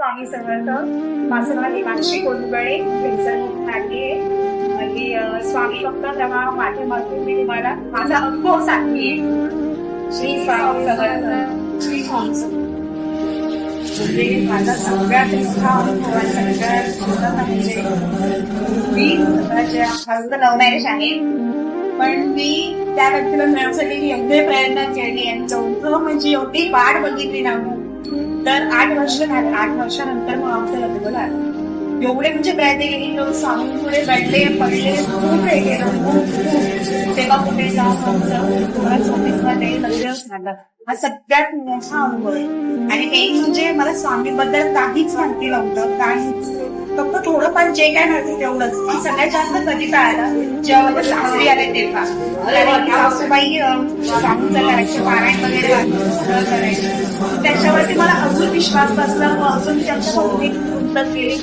स्वामी समर्थ. माझं नाव हिमांशी कोलुगडे, आहे. आणि स्वामी भक्त तेव्हा माध्यमातून मी तुम्हाला माझा अनुभव सांगते. श्री स्वामी समर्थ. श्री स्वामी समर्थ म्हणजे माझा सगळ्यात मोठा अनुभव आहे. सगळ्यात म्हणजे मी माझं लव्ह मॅरेज आहे, पण मी त्या व्यक्तीला मिळवण्यासाठी एवढे प्रयत्न केले आणि चौथं म्हणजे एवढी वाट बघितली ना. तर 8 वर्ष झाले. 8 वर्षानंतर मग आमचं लग्न झालं. एवढे म्हणजे प्रयत्न केले, स्वामींपुढे रडले, पडले, खूप हे केलं, खूप तेव्हा कुठे स्वामींमध्ये लग्न झालं. हा सगळ्यात मोठा अनुभव आहे. आणि एक म्हणजे मला स्वामीबद्दल काहीच माहिती नव्हतं, काहीच. फक्त थोडंफार जे काय माहिती तेवढंच. सगळ्यात जास्त कधी कळालं जेव्हा माझ्या सासरी आले तेव्हा. सासूबाई स्वामींचं करायचे, पारायण वगैरे सगळं करायचं. त्याच्यावरती मला अजून विश्वास बसला, अजून त्यांच्या केली.